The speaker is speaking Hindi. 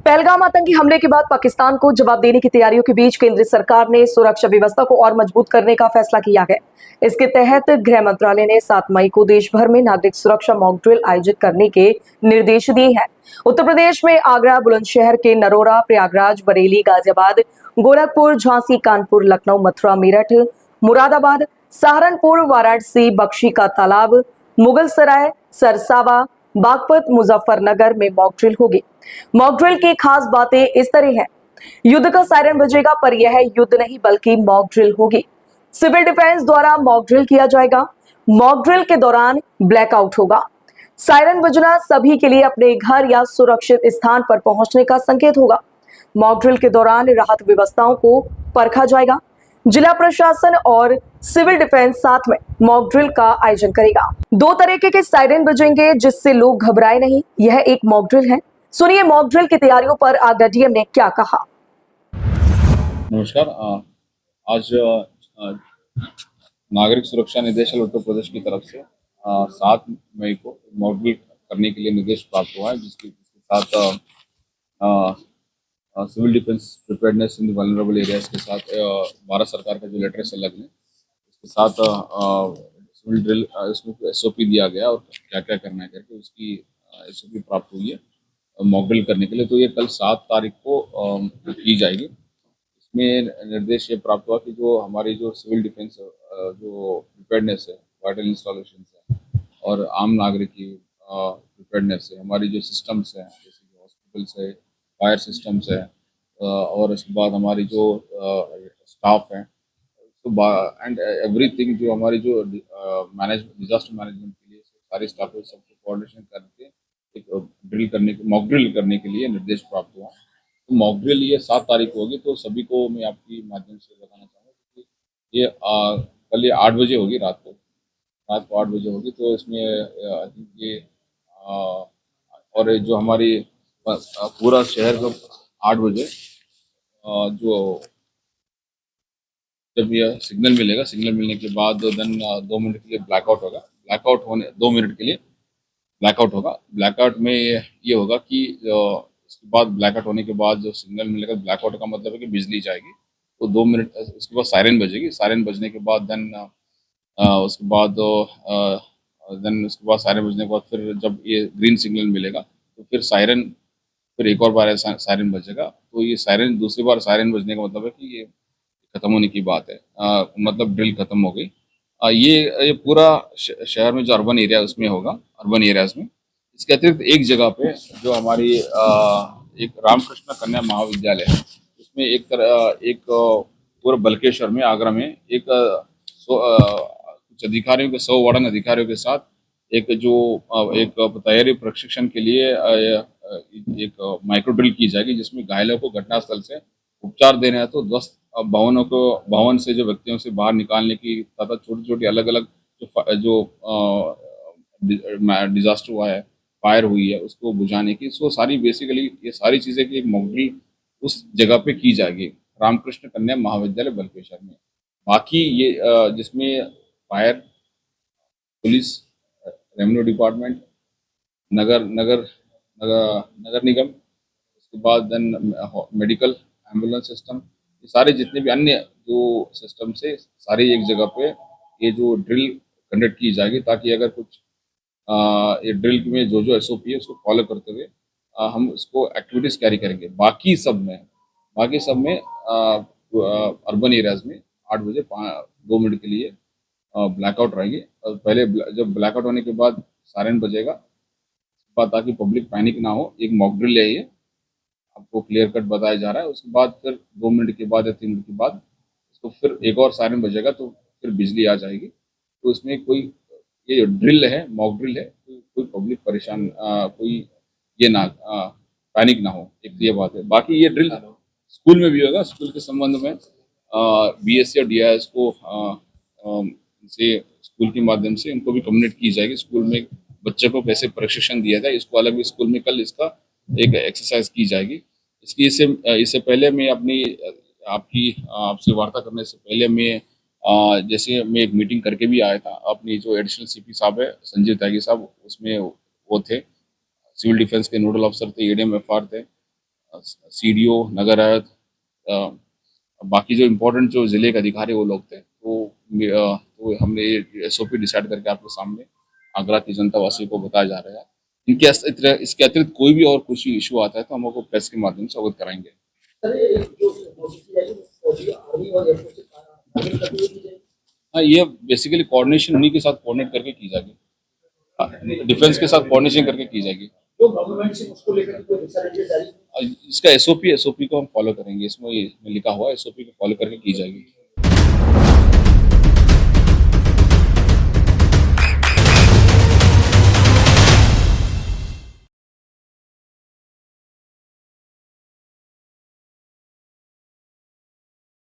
पहलगाम आतंकी हमले के बाद पाकिस्तान को जवाब देने की तैयारियों के बीच केंद्र सरकार ने सुरक्षा व्यवस्था को और मजबूत करने का फैसला किया है। इसके तहत गृह मंत्रालय ने 7 मई को देश भर में नागरिक सुरक्षा मॉक ड्रिल आयोजित करने के निर्देश दिए हैं। उत्तर प्रदेश में आगरा, बुलंदशहर के नरोरा, प्रयागराज, बरेली, गाजियाबाद, गोरखपुर, झांसी, कानपुर, लखनऊ, मथुरा, मेरठ, मुरादाबाद, सहारनपुर, वाराणसी, बख्शी का तालाब, मुगलसराय, सरसावा, बागपत, मुजफ्फरनगर में मॉक ड्रिल होगी। मॉक ड्रिल की खास बातें इस तरह है। युद्ध का सायरन बजेगा, पर यह युद्ध नहीं बल्कि मॉक ड्रिल होगी। सिविल डिफेंस द्वारा मॉक ड्रिल किया जाएगा। मॉक ड्रिल के दौरान ब्लैकआउट होगा। सायरन बजना सभी के लिए अपने घर या सुरक्षित स्थान पर पहुंचने का संकेत होगा। मॉक ड्रिल के दौरान राहत व्यवस्थाओं को परखा जाएगा। जिला प्रशासन और सिविल डिफेंस साथ में मॉक ड्रिल का आयोजन करेगा। 2 तरीके के सायरन बजेंगे जिससे लोग घबराए नहीं। यह एक मॉक ड्रिल है। सुनिए मॉक ड्रिल की तैयारियों पर आगरा डीएम ने क्या कहा। नमस्कार। आज नागरिक सुरक्षा निदेशालय उत्तर प्रदेश की तरफ से 7 मई को मॉक ड्रिल करने के लिए निर्देश प्राप्त हुआ है, जिसके साथ सिविल डिफेंस प्रिपेयर्डनेस इन वल्नरेबल एरियाज के साथ भारत सरकार का जो लेटर से लगने इसके साथ सिविल ड्रिल इसमें एसओपी दिया गया और क्या क्या करना है करके उसकी एसओपी प्राप्त हुई है मॉक ड्रिल करने के लिए। तो ये कल 7 तारीख को की जाएगी। इसमें निर्देश ये प्राप्त हुआ कि जो हमारी जो सिविल डिफेंस जो प्रिपेयर्डनेस है, वाइटल इंस्टॉलेशन है और आम नागरिक की प्रिपेयर्डनेस है, हमारी जो सिस्टम्स हैं जैसे कि हॉस्पिटल्स है, फायर सिस्टम्स है और उसके बाद हमारी जो स्टाफ है एंड एवरीथिंग जो हमारी जो डिजास्टर मैनेजमेंट के लिए सारे स्टाफ है सबको कोऑर्डिनेशन करके एक ड्रिल करने के मॉक ड्रिल करने के लिए निर्देश प्राप्त हुआ। तो मॉक ड्रिल ये 7 तारीख को होगी। तो सभी को मैं आपकी माध्यम से बताना चाहूँगा कि ये कल ये 8 बजे होगी, रात को 8 बजे होगी। तो इसमें आई थिंक ये और जो हमारी पूरा शहर को 8 बजे जो जब ये सिग्नल मिलेगा, सिग्नल मिलने के बाद देन 2 मिनट के लिए ब्लैकआउट होगा। ब्लैकआउट होने 2 मिनट के लिए ब्लैकआउट होगा। ब्लैकआउट में ये होगा कि इसके बाद ब्लैकआउट होने के बाद जो सिग्नल मिलेगा, ब्लैकआउट का मतलब है कि बिजली जाएगी। तो 2 मिनट उसके बाद सायरन बजेगी। सायरन बजने के बाद देन उसके बाद सायरन बजने के बाद फिर जब ये ग्रीन सिग्नल मिलेगा तो फिर सायरन फिर एक और बार सायरन बजेगा। तो ये सायरन दूसरी बार सायरन बजने का मतलब है कि ये खत्म होने की बात है, मतलब ड्रिल खत्म हो गई। ये पूरा शहर में जो अर्बन एरिया उसमें होगा, अर्बन एरियाज में। इसके अतिरिक्त एक जगह पे जो हमारी एक रामकृष्ण कन्या महाविद्यालय है, उसमें एक पूरा बल्केश्वर में, आगरा में एक कुछ अधिकारियों के 100 वार्डन अधिकारियों के साथ एक तैयारी प्रशिक्षण के लिए एक माइक्रो ड्रिल की जाएगी, जिसमें घायलों को घटनास्थल से उपचार देना है। तो 10 भवन से जो व्यक्तियों से बाहर निकालने की तथा छोटी छोटी अलग अलग जो डिजास्टर हुआ है, फायर हुई है, उसको बुझाने की, सो सारी बेसिकली ये सारी चीज़ें की एक मॉक ड्रिल उस जगह पे की जाएगी, रामकृष्ण कन्या महाविद्यालय बल्केश्वर में। बाकी ये जिसमें फायर, पुलिस, रेवेन्यू डिपार्टमेंट, नगर नगर नगर नगर निगम, उसके बाद देन मेडिकल एम्बुलेंस सिस्टम, ये सारे जितने भी अन्य जो सिस्टम से सारे एक जगह पे ये जो ड्रिल कंडक्ट की जाएगी, ताकि अगर कुछ ये ड्रिल में जो एसओपी है उसको फॉलो करते हुए हम उसको एक्टिविटीज कैरी करेंगे। बाकी सब में अर्बन एरियाज में 8 बजे 2 मिनट के लिए ब्लैकआउट रहेगी। और पहले जब ब्लैकआउट होने के बाद सायरन बजेगा, ताकि पब्लिक पैनिक ना हो। एक मॉक ड्रिल है ये, आपको क्लियर कट बताया जा रहा है। उसके बाद फिर 2 मिनट के बाद या 3 मिनट के बाद उसको फिर एक और सायरन बजेगा, तो फिर बिजली आ जाएगी। तो इसमें कोई ये ड्रिल है, मॉक ड्रिल है, कोई पब्लिक परेशान कोई ये ना पैनिक ना हो, एक ये बात है। बाकी ये ड्रिल स्कूल में भी होगा। स्कूल के संबंध में बीएससी और डीआईएस को से स्कूल के माध्यम से इनको भी कम्युनिकेट की जाएगी। स्कूल में बच्चे को कैसे प्रशिक्षण दिया जाए, इसको अलग भी स्कूल में कल इसका एक एक्सरसाइज की जाएगी। इससे पहले मैं आपसे वार्ता करने से पहले मैं जैसे मैं एक मीटिंग करके भी आया था। अपनी जो एडिशनल सीपी साहब है संजीव त्यागी साहब, उसमें वो थे, सिविल डिफेंस के नोडल अफसर थे, एडीएम एफआर थे, सीडीओ, नगर आयुक्त, बाकी जो इम्पोर्टेंट जो जिले के अधिकारी वो लोग थे, तो हमने ये एसओपी डिसाइड करके आपके सामने आगरा की जनता वासी को बताया जा रहा है। इसके अतिरिक्त कोई भी और कुछ इशू आता है तो हम आपको प्रेस के माध्यम से अवगत कराएंगे। हाँ, ये बेसिकली कोऑर्डिनेशन उन्हीं के साथ कोऑर्डिनेट करके की जाएगी, डिफेंस के साथ कोऑर्डिनेशन करके की जाएगी। जो गवर्नमेंट से उसको लेकर कोई दिशा निर्देश जारी इसका एसओपी को हम फॉलो करेंगे, इसमें लिखा हुआ है, एसओपी को फॉलो करके की जाएगी।